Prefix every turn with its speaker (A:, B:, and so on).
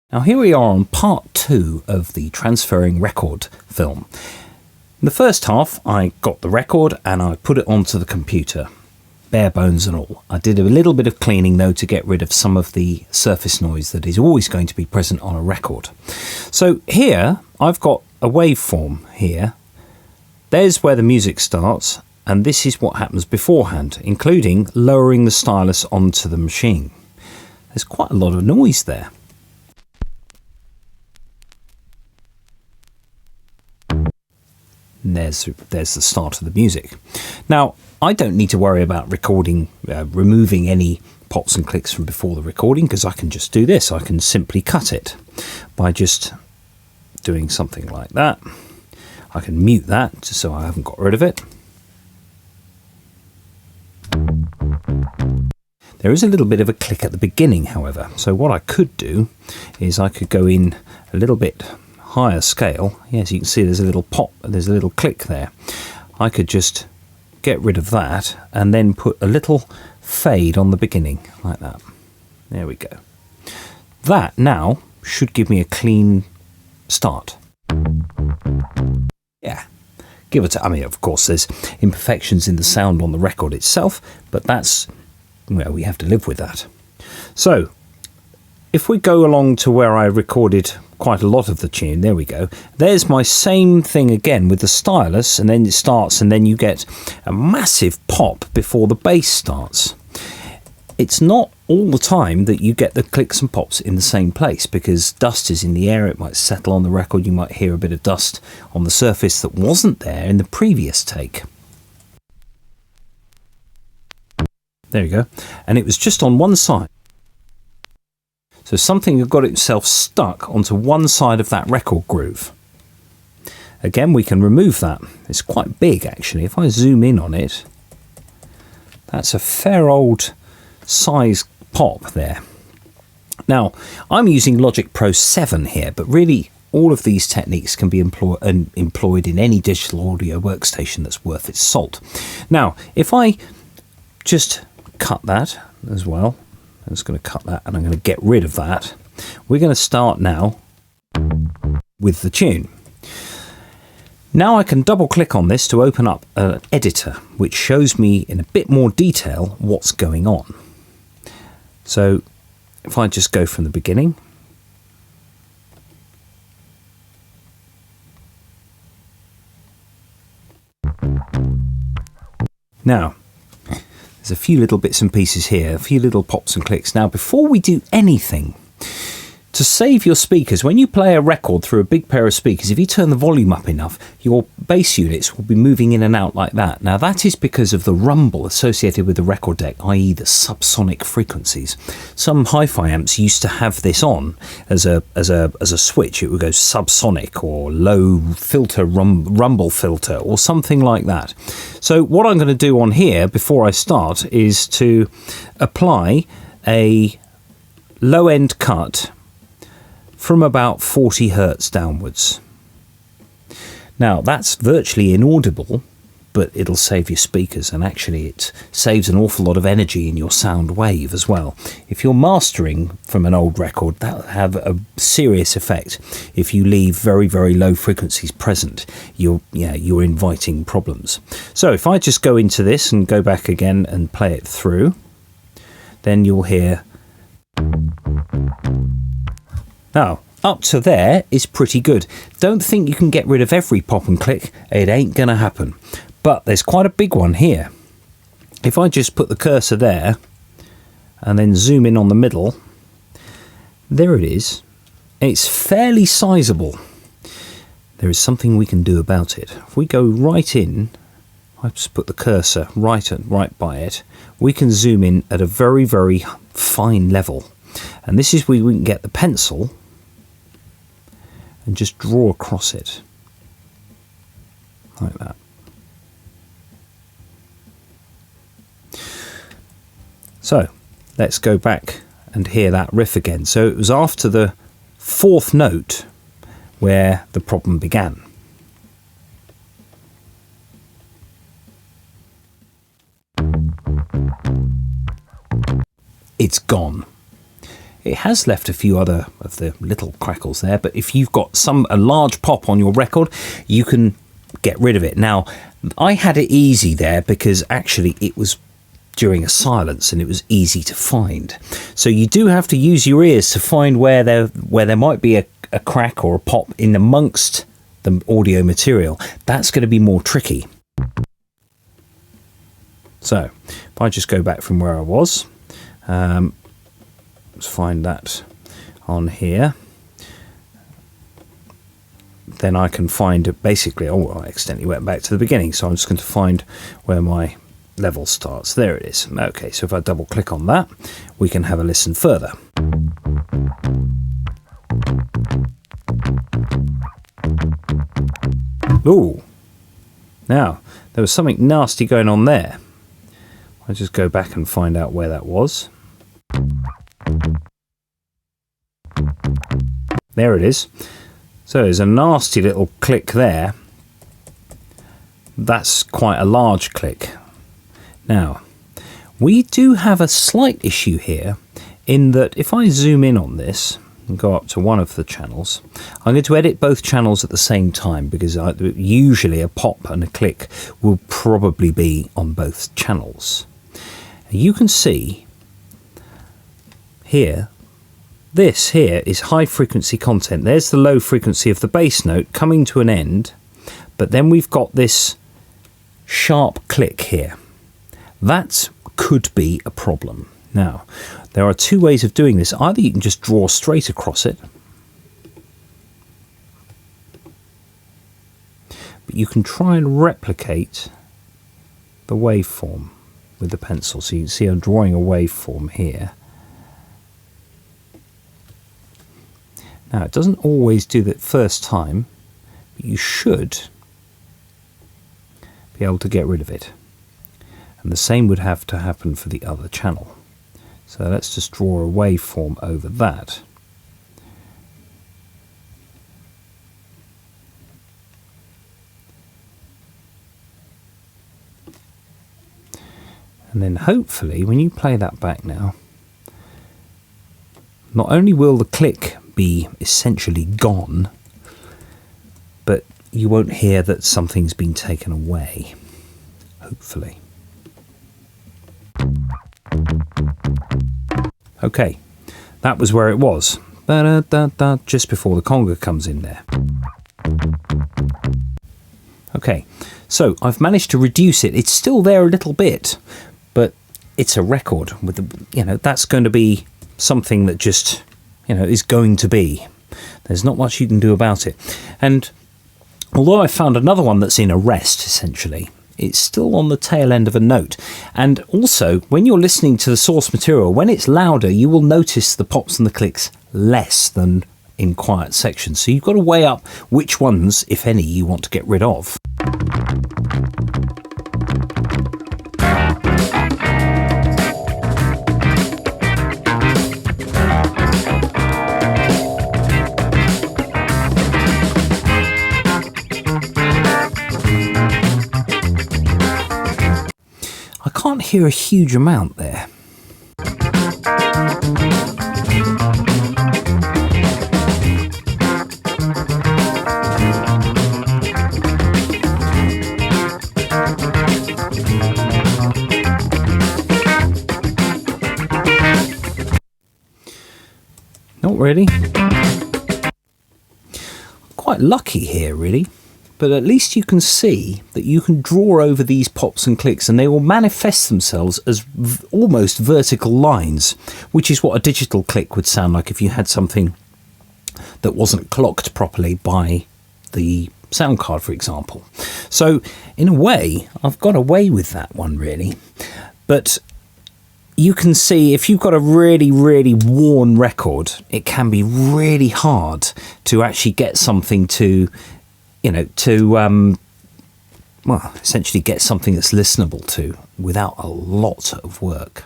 A: Now here we are on part 2 of the transferring record film. In the first half I got the record and I put it onto the computer, bare bones and all. I did a little bit of cleaning though to get rid of some of the surface noise that is always going to be present on a record. So here I've got a waveform here. There's where the music starts, and this is what happens beforehand, including lowering the stylus onto the machine. There's quite a lot of noise there. There's the start of the music. Now, I don't need to worry about removing any pops and clicks from before the recording, because I can just do this. I can simply cut it by just doing something like that. I can mute that just so I haven't got rid of it. There is a little bit of a click at the beginning, however. So what I could do is I could go in a little bit higher scale. Yes, you can see there's a little pop, there's a little click there. I could just get rid of that and then put a little fade on the beginning like that. There we go. That now should give me a clean start. Yeah, give it. I mean, of course, there's imperfections in the sound on the record itself, but that's, well, we have to live with that. So if we go along to where I recorded quite a lot of the tune, there we go. There's my same thing again with the stylus, and then it starts, and then you get a massive pop before the bass starts. It's not all the time that you get the clicks and pops in the same place, because dust is in the air. It might settle on the record. You might hear a bit of dust on the surface that wasn't there in the previous take. There you go. And it was just on one side. So something had got itself stuck onto one side of that record groove. Again, we can remove that. It's quite big, actually. If I zoom in on it, that's a fair old size pop there. Now, I'm using Logic Pro 7 here, but really all of these techniques can be employed in any digital audio workstation that's worth its salt. Now, if I just cut that as well, I'm just going to cut that and I'm going to get rid of that. We're going to start now with the tune. Now I can double click on this to open up an editor which shows me in a bit more detail what's going on. So if I just go from the beginning. Now, there's a few little bits and pieces here, a few little pops and clicks. Now, before we do anything, to save your speakers, when you play a record through a big pair of speakers, if you turn the volume up enough, your bass units will be moving in and out like that. Now, that is because of the rumble associated with the record deck, i.e. the subsonic frequencies. Some hi-fi amps used to have this on as a switch. It would go subsonic or low filter, rumble filter, or something like that. So what I'm going to do on here before I start is to apply a low-end cut from about 40 Hertz downwards. Now that's virtually inaudible, but it'll save your speakers, and actually it saves an awful lot of energy in your sound wave as well. If you're mastering from an old record, that'll have a serious effect. If you leave very, very low frequencies present, you're inviting problems. So if I just go into this and go back again and play it through, then you'll hear. Now, up to there is pretty good. Don't think you can get rid of every pop and click. It ain't going to happen. But there's quite a big one here. If I just put the cursor there and then zoom in on the middle, there it is. It's fairly sizable. There is something we can do about it. If we go right in, I just put the cursor right by it, we can zoom in at a very, very fine level. And this is where we can get the pencil and just draw across it like that. So let's go back and hear that riff again. So it was after the fourth note where the problem began. It's gone. It has left a few other of the little crackles there, but if you've got a large pop on your record, you can get rid of it. Now, I had it easy there because actually it was during a silence and it was easy to find. So you do have to use your ears to find where there might be a crack or a pop in amongst the audio material. That's going to be more tricky. So if I just go back from where I was, let's find that on here. Then I can find basically, I accidentally went back to the beginning, so I'm just going to find where my level starts. There it is. Okay, so if I double click on that, we can have a listen further. Ooh, now there was something nasty going on there. I'll just go back and find out where that was. There it is. So there's a nasty little click there. That's quite a large click. Now, we do have a slight issue here in that if I zoom in on this and go up to one of the channels, I'm going to edit both channels at the same time because usually a pop and a click will probably be on both channels. You can see here, this here is high frequency content. There's the low frequency of the bass note coming to an end, but then we've got this sharp click here. That could be a problem. Now, there are two ways of doing this. Either you can just draw straight across it, but you can try and replicate the waveform with the pencil. So you can see I'm drawing a waveform here. Now, it doesn't always do that first time, but you should be able to get rid of it. And the same would have to happen for the other channel. So let's just draw a waveform over that. And then hopefully when you play that back now, not only will the click be essentially gone, but you won't hear that something's been taken away, hopefully. Okay, that was where it was, just before the conga comes in there. Okay, so I've managed to reduce it. It's still there a little bit, but it's a record with the, that's going to be something that just, is going to be. There's not much you can do about it. And although I found another one that's in a rest, essentially, it's still on the tail end of a note. And also, when you're listening to the source material, when it's louder, you will notice the pops and the clicks less than in quiet sections. So you've got to weigh up which ones, if any, you want to get rid of. I can't hear a huge amount there. Not really. Quite lucky here, really. But at least you can see that you can draw over these pops and clicks and they will manifest themselves as almost vertical lines, which is what a digital click would sound like if you had something that wasn't clocked properly by the sound card, for example. So in a way, I've got away with that one, really. But you can see if you've got a really, really worn record, it can be really hard to actually get something to essentially get something that's listenable to without a lot of work.